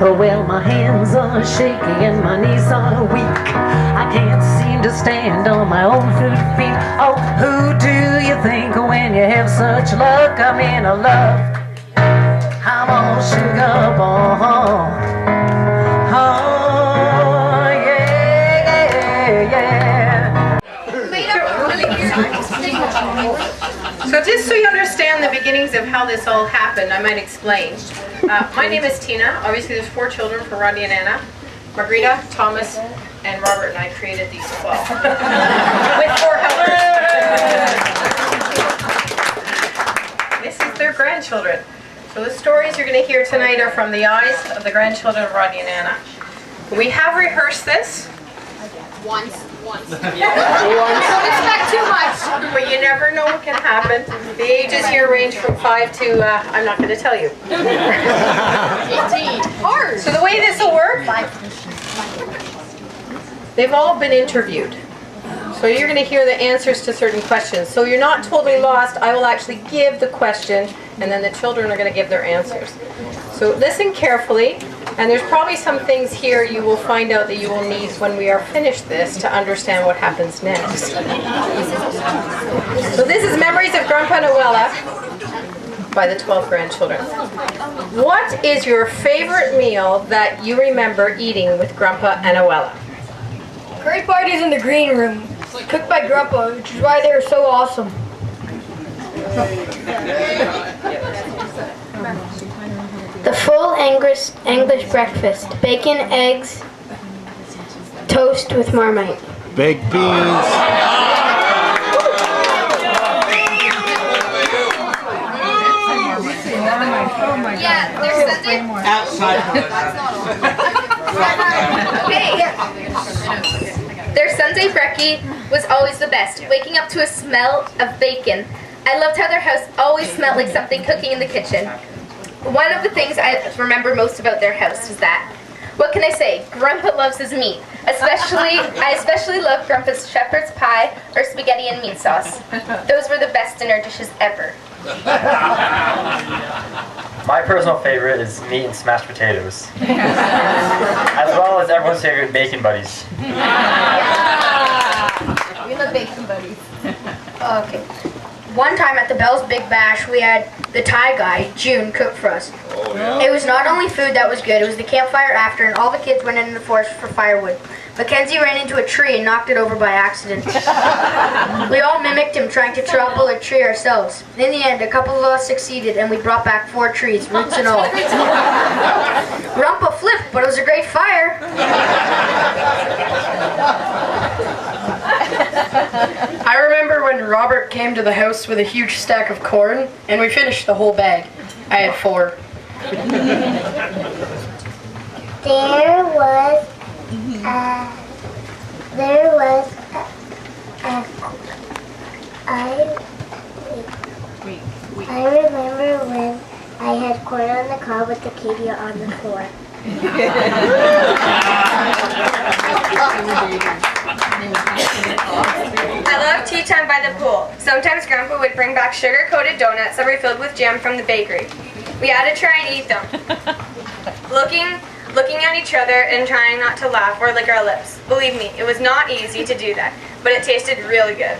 Well, my hands are shaky and my knees are weak. I can't seem to stand on my own 2 feet. Oh, who do you think when you have such luck? I'm in a love. I'm all shook up. Oh, yeah, yeah. So just so you understand the beginnings of how this all happened, I might explain. My name is Tina. Obviously there's 4 children for Rodney and Anna. Margarita, Thomas, and Robert and I created these 12. With 4 helpers. This is their grandchildren. So the stories you're going to hear tonight are from the eyes of the grandchildren of Rodney and Anna. We have rehearsed this. Once. Don't expect too much. But you never know what can happen. The ages here range from 5 to, I'm not going to tell you. 18. Hard. So the way this will work, they've all been interviewed. So you're going to hear the answers to certain questions. So you're not totally lost. I will actually give the question, and then the children are going to give their answers. So listen carefully, and there's probably some things here you will find out that you will need when we are finished this to understand what happens next. So this is Memories of Grandpa and Abuela by the 12 grandchildren. What is your favorite meal that you remember eating with Grandpa and Abuela? Curry parties in the green room, cooked by Grandpa, which is why they were so awesome. The full English breakfast: bacon, eggs, toast with Marmite. Baked beans. Yeah, there's Sunday. Outside. Okay. Their Sunday brekkie was always the best, waking up to a smell of bacon. I loved how their house always smelled like something cooking in the kitchen. One of the things I remember most about their house is that, what can I say, Grandpa loves his meat. I especially love Grandpa's shepherd's pie or spaghetti and meat sauce. Those were the best dinner dishes ever. My personal favorite is meat and smashed potatoes. As well as everyone's favorite bacon buddies. We love bacon buddies. Okay. One time at the Bell's Big Bash, we had the Thai guy, June, cook for us. Oh, yeah. It was not only food that was good, it was the campfire after, and all the kids went into the forest for firewood. Mackenzie ran into a tree and knocked it over by accident. We all mimicked him, trying to topple a tree ourselves. In the end, a couple of us succeeded, and we brought back 4 trees, roots and all. Grandpa flipped, but it was a great fire. I remember when Robert came to the house with a huge stack of corn, and we finished the whole bag. I had 4. I remember when I had corn on the cob with the Acadia on the floor. I love tea time by the pool. Sometimes Grandpa would bring back sugar-coated donuts that were filled with jam from the bakery. We had to try and eat them, looking at each other and trying not to laugh or lick our lips. Believe me, it was not easy to do that, but it tasted really good.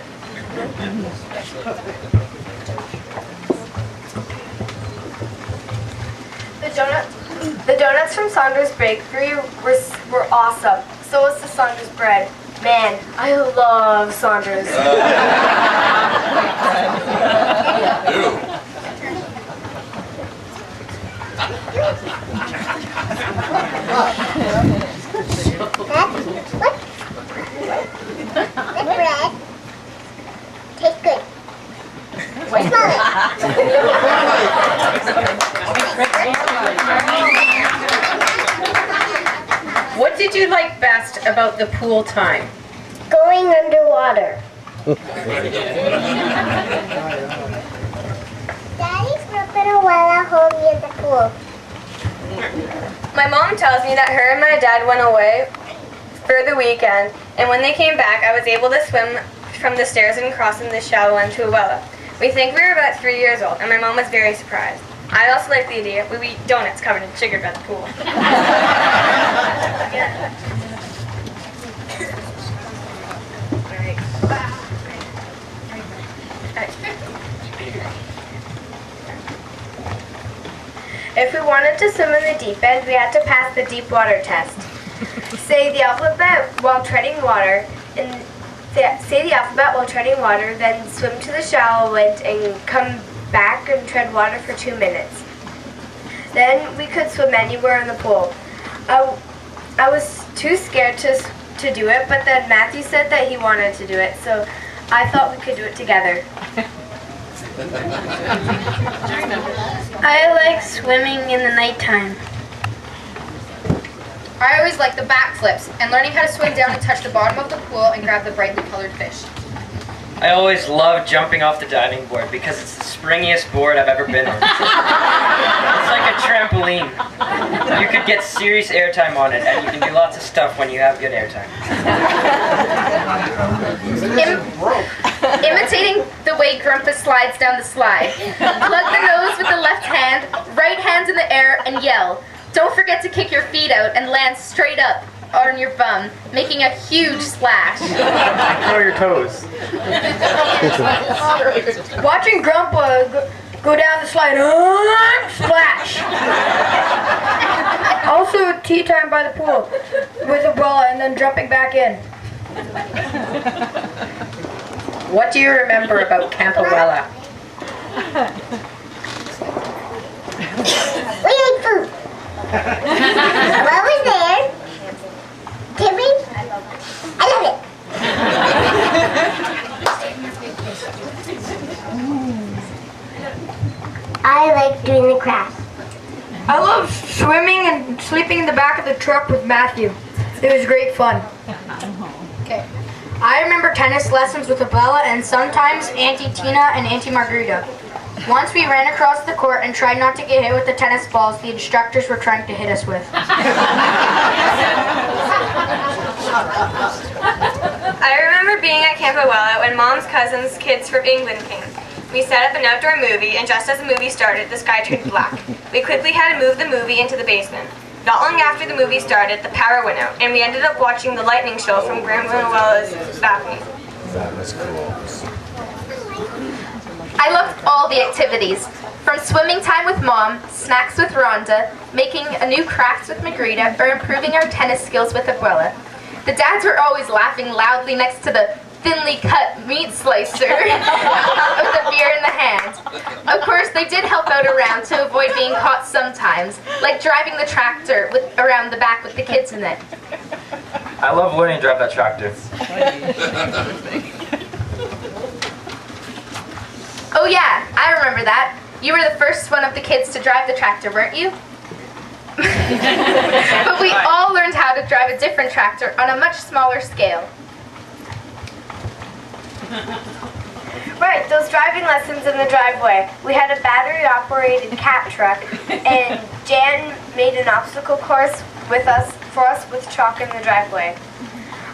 The donuts from Saunders Bakery were awesome. So was the Saunders bread. Man, I love Saunders. The bread tastes good. Smell it. What did you like best about the pool time? Going underwater. Daddy's dropping a well at home near the pool. My mom tells me that her and my dad went away for the weekend, and when they came back, I was able to swim from the stairs and cross in the shallow end to Abuela. We think we were about 3 years old, and my mom was very surprised. I also like the idea we eat donuts covered in sugar by the pool. If we wanted to swim in the deep end, we had to pass the deep water test. Say the alphabet while treading water, then swim to the shallow end and come back and tread water for 2 minutes. Then we could swim anywhere in the pool. I was too scared to do it, but then Matthew said that he wanted to do it, so I thought we could do it together. I like swimming in the nighttime. I always like the backflips and learning how to swim down and touch the bottom of the pool and grab the brightly colored fish. I always love jumping off the diving board because it's the springiest board I've ever been on. It's like a trampoline. You could get serious airtime on it, and you can do lots of stuff when you have good airtime. Imitating the way Grandpa slides down the slide. Plug the nose with the left hand, right hand in the air, and yell. Don't forget to kick your feet out and land straight up on your bum, making a huge splash. Curl your toes. Watching Grandpa go down the slide, splash. Also tea time by the pool with umbrella and then jumping back in. What do you remember about Campawella? We ate food. What was there? Timmy? I love it. I like doing the crafts. I love swimming and sleeping in the back of the truck with Matthew. It was great fun. Okay. I remember tennis lessons with Abella and sometimes Auntie Tina and Auntie Margarita. Once we ran across the court and tried not to get hit with the tennis balls the instructors were trying to hit us with. I remember being at Campawella when Mom's cousin's kids from England came. We set up an outdoor movie, and just as the movie started, the sky turned black. We quickly had to move the movie into the basement. Not long after the movie started, the power went out, and we ended up watching the lightning show from Grandmawella's balcony. That was cool. I loved all the activities, from swimming time with Mom, snacks with Rhonda, making a new craft with Margarita, or improving our tennis skills with Abuela. The dads were always laughing loudly next to the thinly cut meat slicer with the beer in the hand. Of course, they did help out around to avoid being caught sometimes, like driving the tractor around the back with the kids in it. I love learning to drive that tractor. Oh yeah, I remember that. You were the first one of the kids to drive the tractor, weren't you? But we all learned how to drive a different tractor on a much smaller scale. Right, those driving lessons in the driveway. We had a battery-operated cat truck, and Jan made an obstacle course for us with chalk in the driveway.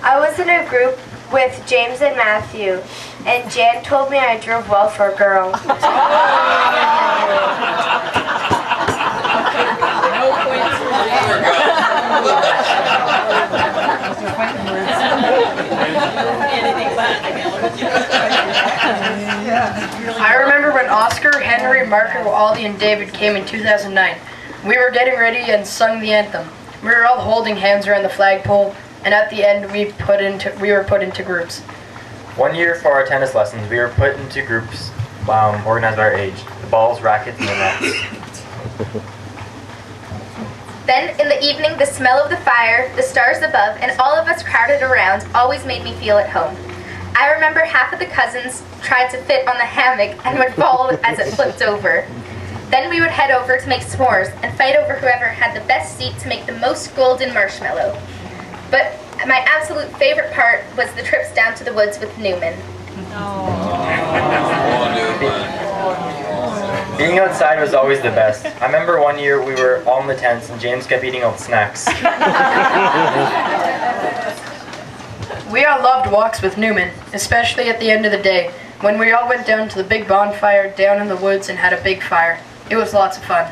I was in a group with James and Matthew, and Jan told me I drove well for a girl. I remember when Oscar, Henry, Mark, Aldi, and David came in 2009. We were getting ready and sung the anthem. We were all holding hands around the flagpole, and at the end we were put into groups. One year for our tennis lessons, we were put into groups organized by our age. The balls, rackets, and the nets. Then, in the evening, the smell of the fire, the stars above, and all of us crowded around always made me feel at home. I remember half of the cousins tried to fit on the hammock and would fall as it flipped over. Then we would head over to make s'mores and fight over whoever had the best seat to make the most golden marshmallow. But my absolute favorite part was the trips down to the woods with Newman. Being outside was always the best. I remember one year we were all in the tents and James kept eating all the snacks. We all loved walks with Newman, especially at the end of the day, when we all went down to the big bonfire down in the woods and had a big fire. It was lots of fun.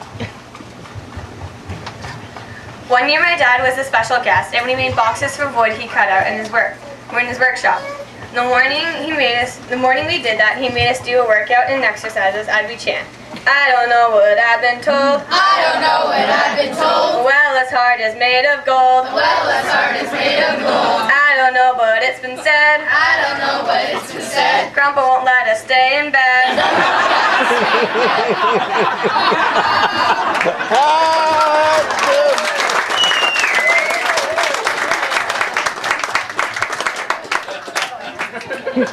One year my dad was a special guest, and when he made boxes from wood he cut out in his workshop. The morning we did that, he made us do a workout and exercises as we chant. I don't know what I've been told. I don't know what I've been told. Well, this heart is made of gold. Well, this heart is made of gold. I don't know, but it's been said. I don't know, but it's been said. Grandpa won't let us stay in bed.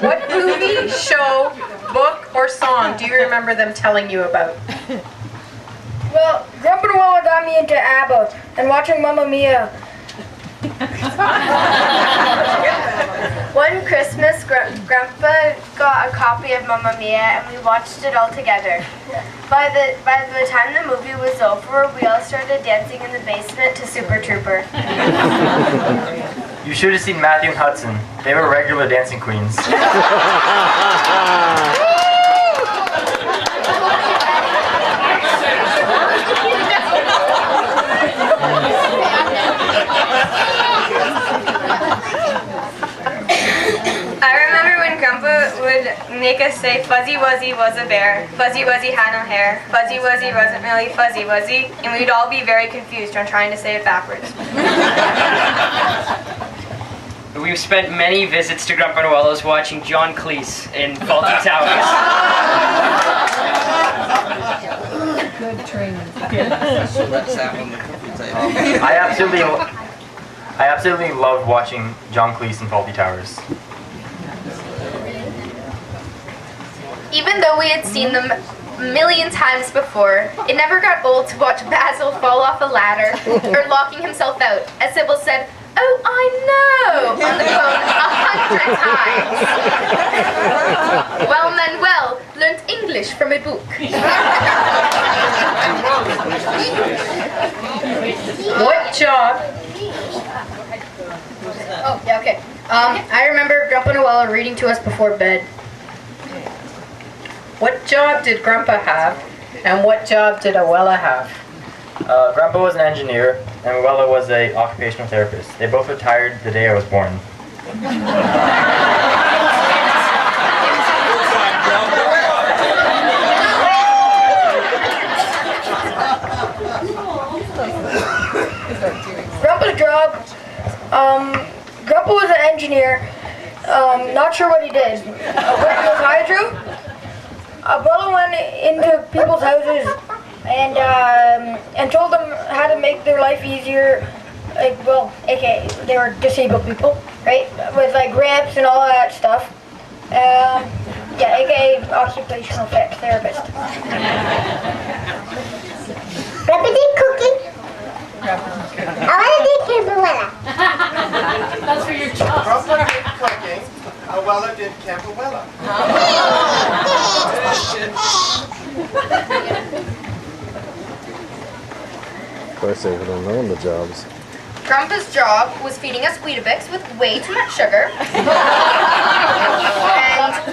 What movie, show, book, or song do you remember them telling you about? Well, Grandpa Noel got me into ABBA and watching Mamma Mia. One Christmas, Grandpa got a copy of Mamma Mia and we watched it all together. By the time the movie was over, we all started dancing in the basement to Super Trooper. You should have seen Matthew and Hudson. They were regular dancing queens. I remember when Grandpa would make us say Fuzzy Wuzzy was a bear, Fuzzy Wuzzy had no hair, Fuzzy Wuzzy wasn't really Fuzzy Wuzzy, and we'd all be very confused on trying to say it backwards. We've spent many visits to Grandpa Noello's watching John Cleese in Faulty Towers. Good training. I absolutely loved watching John Cleese in Faulty Towers. Even though we had seen them a million times before, it never got old to watch Basil fall off a ladder or locking himself out, as Sybil said, "Oh, I know," on the phone 100 times. While Manuel learned English from a book. What job? Oh, yeah, okay. I remember Grandpa Noel reading to us before bed. What job did Grandpa have, and what job did Awella have? Grandpa was an engineer, and Luella was an occupational therapist. They both retired the day I was born. Grandpa's job, Grandpa was an engineer. Not sure what he did. Worked with hydro. Abuela went into people's houses and told them how to make their life easier. Like, well, aka they were disabled people, right? With like ramps and all that stuff. Yeah, aka occupational therapist. Grandpa did cooking. I want to do Camperwella. That's for your job. Grandpa did cooking. Awella did Camperwella. Of course, they would have known the jobs. Grandpa's job was feeding us Weetabix with way too much sugar. And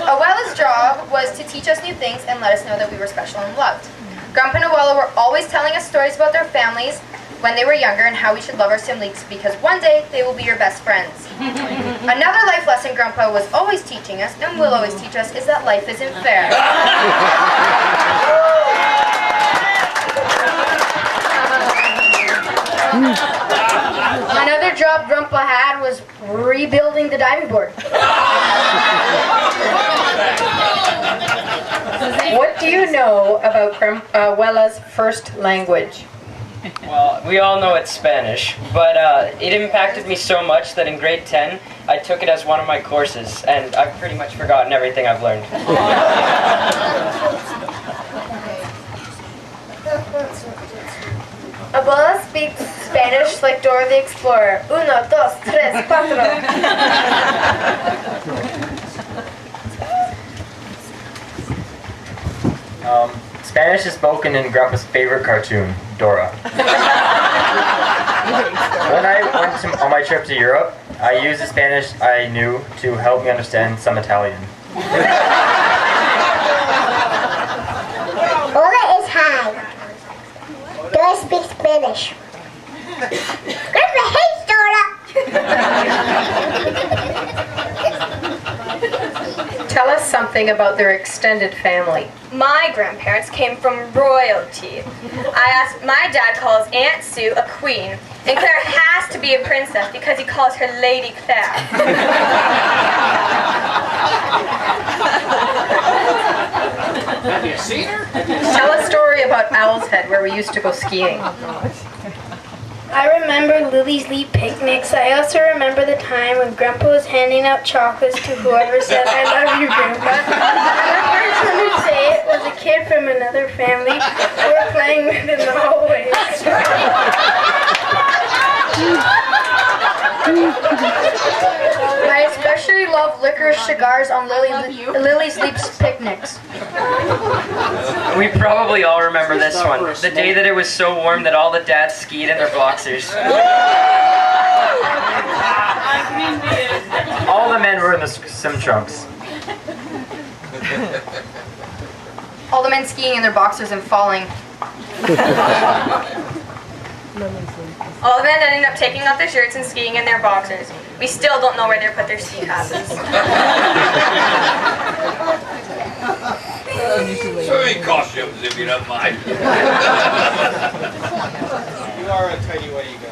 Awella's job was to teach us new things and let us know that we were special and loved. Grandpa and Awella were always telling us stories about their families when they were younger and how we should love our siblings because one day they will be your best friends. Another life lesson Grandpa was always teaching us and will always teach us is that life isn't fair. Another job Grandpa had was rebuilding the diving board. What do you know about Awella's first language? Well, we all know it's Spanish, but it impacted me so much that in grade 10, I took it as one of my courses, and I've pretty much forgotten everything I've learned. Abuela speaks Spanish like Dora the Explorer. 1, 2, 3, 4. Spanish is spoken in Grandpa's favorite cartoon, Dora. When I went on my trip to Europe, I used the Spanish I knew to help me understand some Italian. Hola is hi. finish. Grandpa hates soda. Tell us something about their extended family. My grandparents came from royalty. My dad calls Aunt Sue a queen, and Claire has to be a princess because he calls her Lady Claire. Have you seen her? Tell a story about Owl's Head, where we used to go skiing. I remember Lily's Leap picnics. I also remember the time when Grandpa was handing out chocolates to whoever said, "I love you, Grandpa." And the person who said it was a kid from another family we were playing with in the hallway. I especially love licorice cigars on Lily's Leap's picnics. We probably all remember this one. The day that it was so warm that all the dads skied in their boxers. All the men were in the sim trunks. All the men skiing in their boxers and falling. All the men ended up taking off their shirts and skiing in their boxers. We still don't know where they put their ski passes. Swimming costumes, if you don't mind. You are a tidy way you go.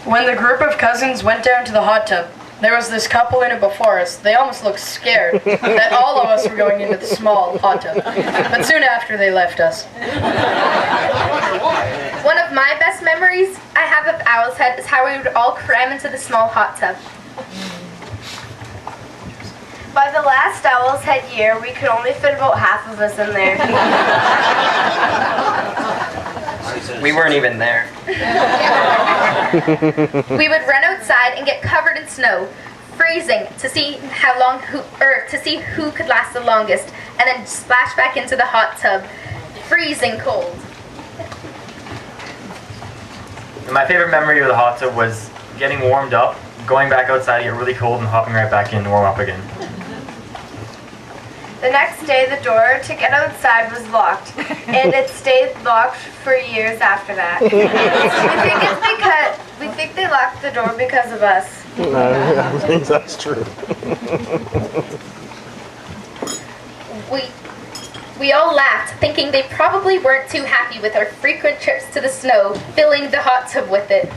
When the group of cousins went down to the hot tub, there was this couple in it before us. They almost looked scared that all of us were going into the small hot tub. But soon after, they left us. One of my best memories I have of Owl's Head is how we would all cram into the small hot tub. By the last Owl's Head year, we could only fit about half of us in there. We weren't even there. We would run outside and get covered in snow, freezing to see who could last the longest, and then splash back into the hot tub, freezing cold. My favorite memory of the hot tub was getting warmed up, going back outside to get really cold, and hopping right back in to warm up again. The next day, the door to get outside was locked, and it stayed locked for years after that. We think they locked the door because of us. No, I don't think that's true. We all laughed, thinking they probably weren't too happy with our frequent trips to the snow, filling the hot tub with it.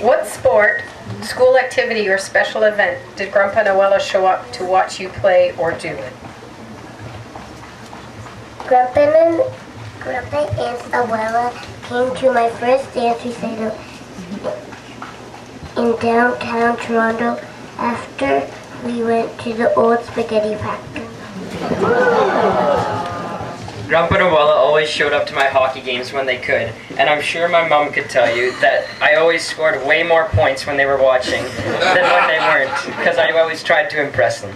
What sport, school activity, or special event did Grandpa Noella show up to watch you play or do? Grandpa and Abuela came to my first dance recital in downtown Toronto after we went to the old spaghetti factory. Grandpa Noella always showed up to my hockey games when they could, and I'm sure my mom could tell you that I always scored way more points when they were watching than when they weren't, because I always tried to impress them.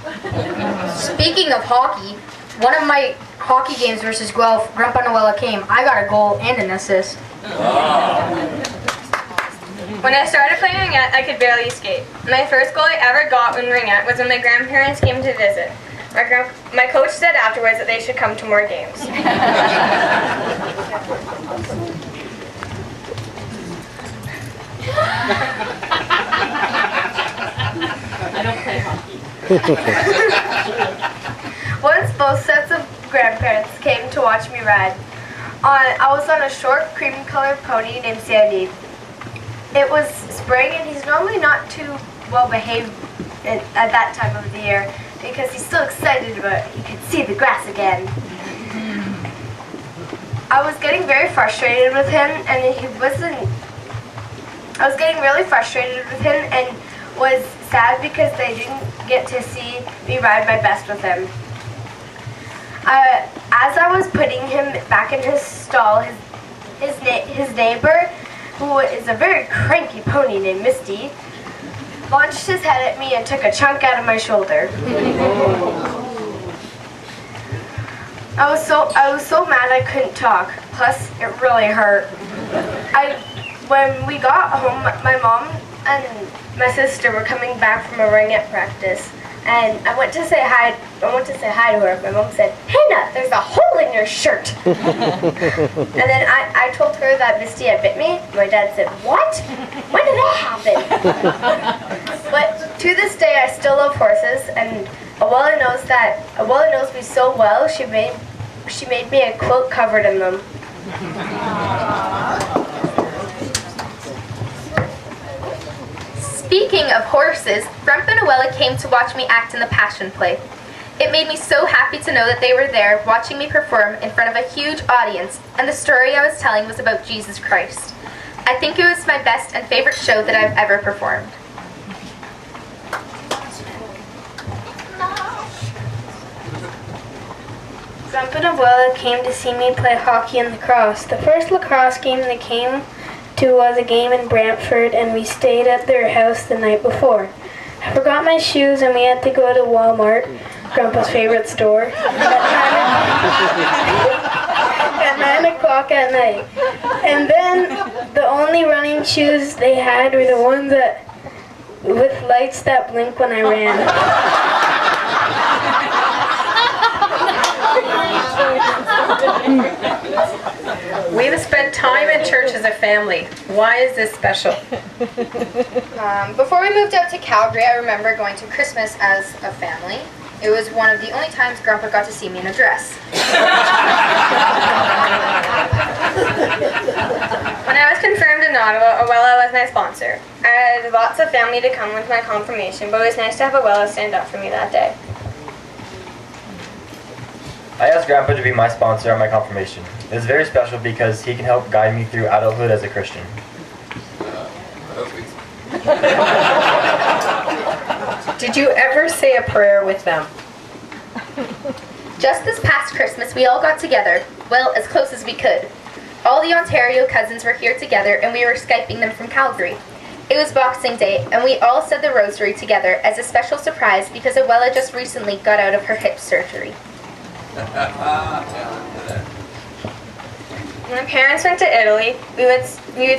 Speaking of hockey, one of my hockey games versus Guelph, Grandpa Noella came. I got a goal and an assist. When I started playing ringette, I could barely skate. My first goal I ever got in ringette was when my grandparents came to visit. My coach said afterwards that they should come to more games. I don't play hockey. Once both sets of grandparents came to watch me ride. I was on a short cream-colored pony named Sandy. It was spring, and he's normally not too well behaved at that time of the year, because he's so excited about he could see the grass again. I was getting very frustrated with him, and I was getting really frustrated with him and was sad because they didn't get to see me ride my best with him. As I was putting him back in his stall, his neighbor, who is a very cranky pony named Misty, launched his head at me and took a chunk out of my shoulder. I was so mad I couldn't talk. Plus, it really hurt. When we got home, my mom and my sister were coming back from a ringette practice. And I went to say hi to her. My mom said, "Hannah, there's a hole in your shirt." And then I told her that Misty had bit me. My dad said, "What? When did that happen?" But to this day, I still love horses, and Abuela knows me so well. She made me a quilt covered in them. Speaking of horses, Grandpa and Abuela came to watch me act in the Passion Play. It made me so happy to know that they were there watching me perform in front of a huge audience, and the story I was telling was about Jesus Christ. I think it was my best and favorite show that I've ever performed. Grandpa and Abuela came to see me play hockey and lacrosse. The first lacrosse game they came to was a game in Brantford, and we stayed at their house the night before. I forgot my shoes and we had to go to Walmart, Grandpa's favorite store, at 9 o'clock at night. And then the only running shoes they had were the ones that with lights that blink when I ran. We have spent time in church as a family. Why is this special? Before we moved out to Calgary, I remember going to Christmas as a family. It was one of the only times Grandpa got to see me in a dress. When I was confirmed in Ottawa, Abuela was my sponsor. I had lots of family to come with my confirmation, but it was nice to have Abuela stand up for me that day. I asked Grandpa to be my sponsor at my confirmation. It is very special because he can help guide me through adulthood as a Christian. Did you ever say a prayer with them? Just this past Christmas, we all got together, well, as close as we could. All the Ontario cousins were here together and we were Skyping them from Calgary. It was Boxing Day and we all said the rosary together as a special surprise because Abuela just recently got out of her hip surgery. When my parents went to Italy, we would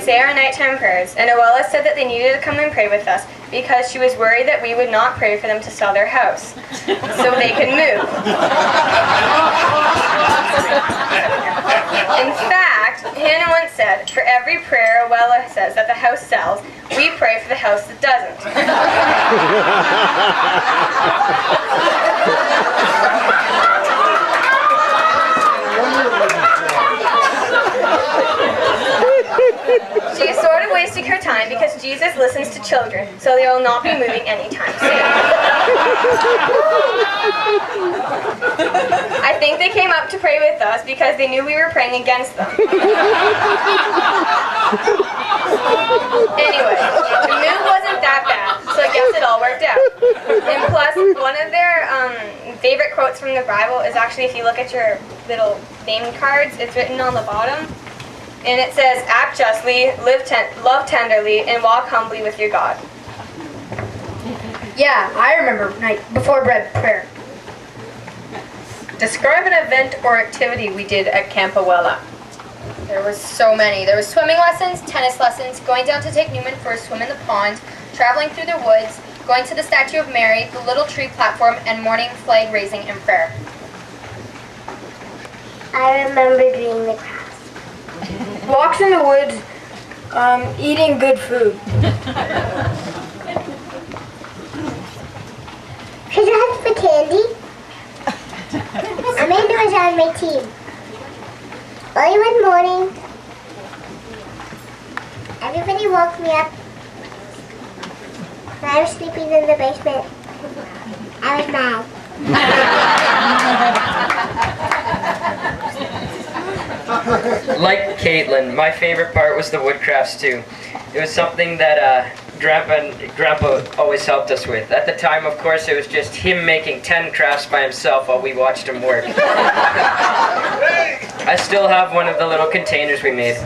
say our nighttime prayers, and Abuela said that they needed to come and pray with us because she was worried that we would not pray for them to sell their house so they could move. In fact, Hannah once said, for every prayer Abuela says that the house sells, we pray for the house that doesn't. She is sort of wasting her time because Jesus listens to children, so they will not be moving anytime soon. I think they came up to pray with us because they knew we were praying against them. Anyway, the move wasn't that bad, so I guess it all worked out. And plus, one of their favorite quotes from the Bible is actually, if you look at your little name cards, it's written on the bottom. And it says, act justly, love tenderly, and walk humbly with your God. Yeah, I remember night before bread prayer. Describe an event or activity we did at Camp Abuela. There was so many. There was swimming lessons, tennis lessons, going down to take Newman for a swim in the pond, traveling through the woods, going to the Statue of Mary, the little tree platform, and morning flag raising and prayer. I remember doing the crafts. Walks in the woods, eating good food. Should you have the candy? Amanda was on my team. Early one morning, everybody woke me up. And I was sleeping in the basement. I was mad. Like Caitlin, my favorite part was the woodcrafts too. It was something that Grandpa always helped us with. At the time, of course, it was just him making 10 crafts by himself while we watched him work. I still have one of the little containers we made.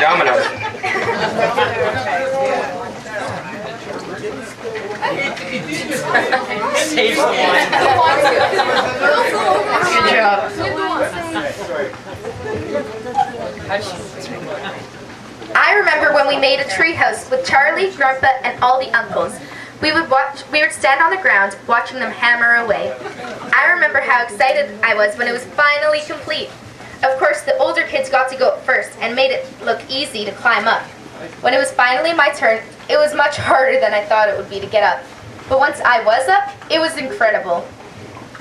Dominoes. Saves the wine. Good job. I remember remember when we made a tree house with Charlie, Grandpa, and all the uncles. We would stand on the ground watching them hammer away. I remember how excited I was when it was finally complete. Of course, the older kids got to go up first and made it look easy to climb up. When it was finally my turn, it was much harder than I thought it would be to get up. But once I was up, it was incredible.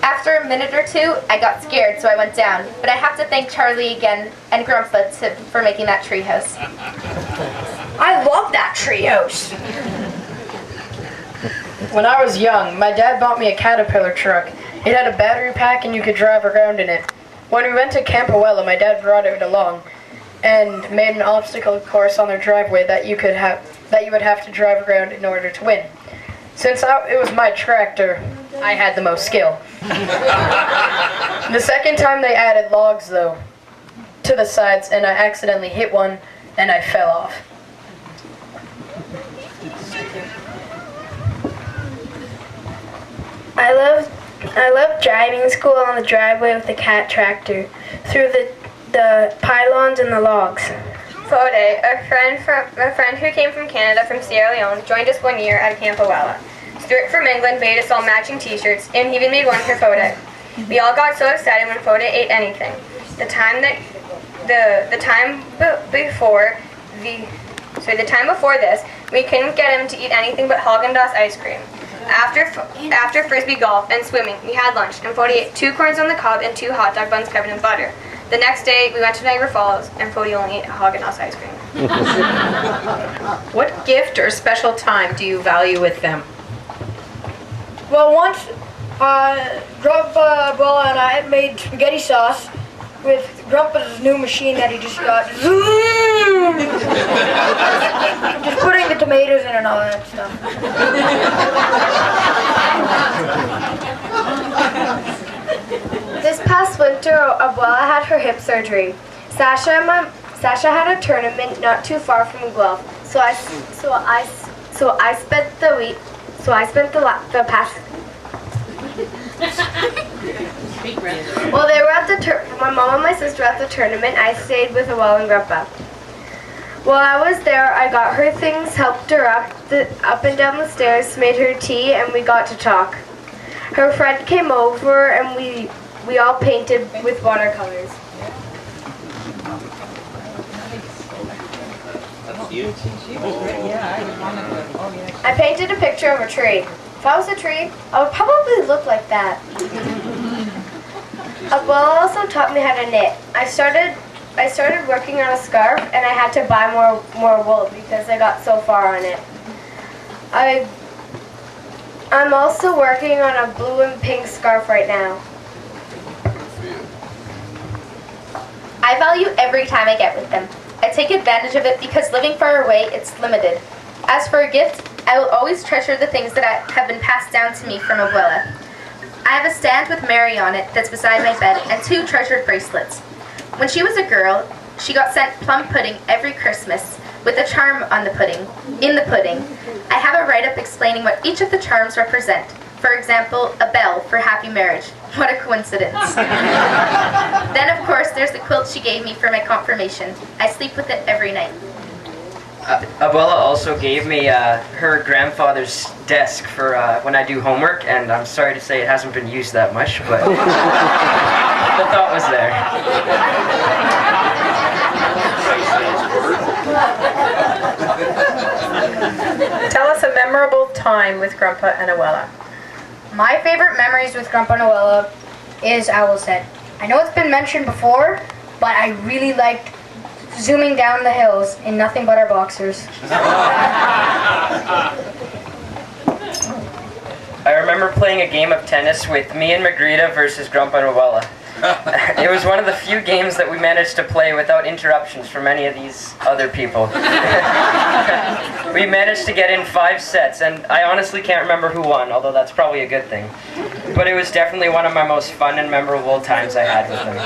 After a minute or two, I got scared, so I went down. But I have to thank Charlie again and Grandpa for making that treehouse. I love that treehouse. When I was young, my dad bought me a Caterpillar truck. It had a battery pack and you could drive around in it. When we went to Campowella, my dad brought it along and made an obstacle course on their driveway that you would have to drive around in order to win. Since it was my tractor, I had the most skill. The second time they added logs, though, to the sides, and I accidentally hit one, and I fell off. I love driving school on the driveway with the cat tractor through the pylons and the logs. Photo day, a friend who came from Canada from Sierra Leone joined us one year at Campowella. Stuart from England made us all matching t-shirts and he even made one for Photo. We all got so excited when Photo ate anything. The time before this, we couldn't get him to eat anything but Haagen-Dazs ice cream. After frisbee golf and swimming, we had lunch, and Fody ate 2 corns on the cob and 2 hot dog buns covered in butter. The next day, we went to Niagara Falls, and Fody only ate Haagen-Dazs ice cream. What gift or special time do you value with them? Well, once Grandpa, Abuela, and I made spaghetti sauce with Grandpa's new machine that he just got. Just putting the tomatoes in and all that stuff. This past winter, Abuela had her hip surgery. Sasha had a tournament not too far from Guelph, so I spent the past. Well, they were at my mom and my sister were at the tournament. I stayed with Abuela and Grandpa. While I was there, I got her things, helped her up and down the stairs, made her tea, and we got to talk. Her friend came over, and we all painted with watercolors. I painted a picture of a tree. If I was a tree, I would probably look like that. Abuela also taught me how to knit. I started working on a scarf, and I had to buy more wool because I got so far on it. I'm also working on a blue and pink scarf right now. I value every time I get with them. I take advantage of it because living far away, it's limited. As for a gift, I will always treasure the things that have been passed down to me from Abuela. I have a stand with Mary on it that's beside my bed and 2 treasured bracelets. When she was a girl, she got sent plum pudding every Christmas with a charm on the pudding. In the pudding, I have a write-up explaining what each of the charms represent. For example, a bell for happy marriage. What a coincidence. Then, of course, there's the quilt she gave me for my confirmation. I sleep with it every night. Abuela also gave me her grandfather's desk for when I do homework, and I'm sorry to say it hasn't been used that much, but the thought was there. Tell us a memorable time with Grandpa and Abuela. My favorite memories with Grandpa and Abuela is Owl's Head. I know it's been mentioned before, but I really liked zooming down the hills in nothing but our boxers. I remember playing a game of tennis with me and Margarita versus Grandpa and Abuela. It was one of the few games that we managed to play without interruptions from any of these other people. We managed to get in 5 sets, and I honestly can't remember who won, although that's probably a good thing. But it was definitely one of my most fun and memorable times I had with them.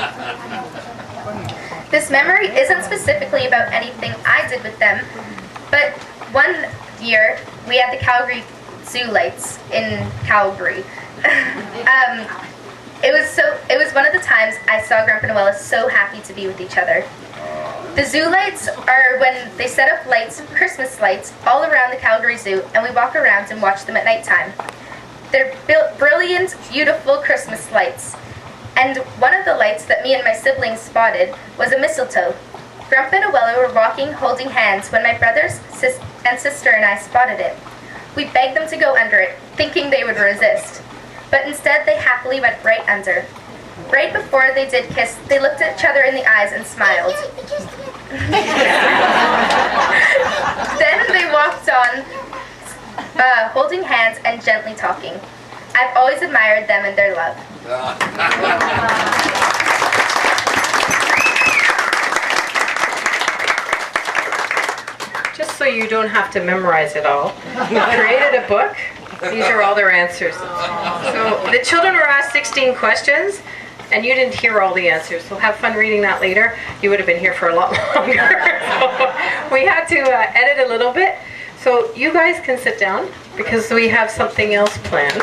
This memory isn't specifically about anything I did with them, but one year we had the Calgary Zoo lights in Calgary. It was one of the times I saw Grandpa and Abuela so happy to be with each other. The zoo lights are when they set up lights, Christmas lights, all around the Calgary Zoo, and we walk around and watch them at nighttime. They're brilliant, beautiful Christmas lights. And one of the lights that me and my siblings spotted was a mistletoe. Grandpa and Abuela were walking, holding hands, when my brothers and sister and I spotted it. We begged them to go under it, thinking they would resist. But instead, they happily went right under. Right before they did kiss, they looked at each other in the eyes and smiled. Then they walked on, holding hands and gently talking. I've always admired them and their love. Just so you don't have to memorize it all, we created a book. These are all their answers. So the children were asked 16 questions, and you didn't hear all the answers. So have fun reading that later. You would have been here for a lot longer. So we had to edit a little bit. So you guys can sit down because we have something else planned.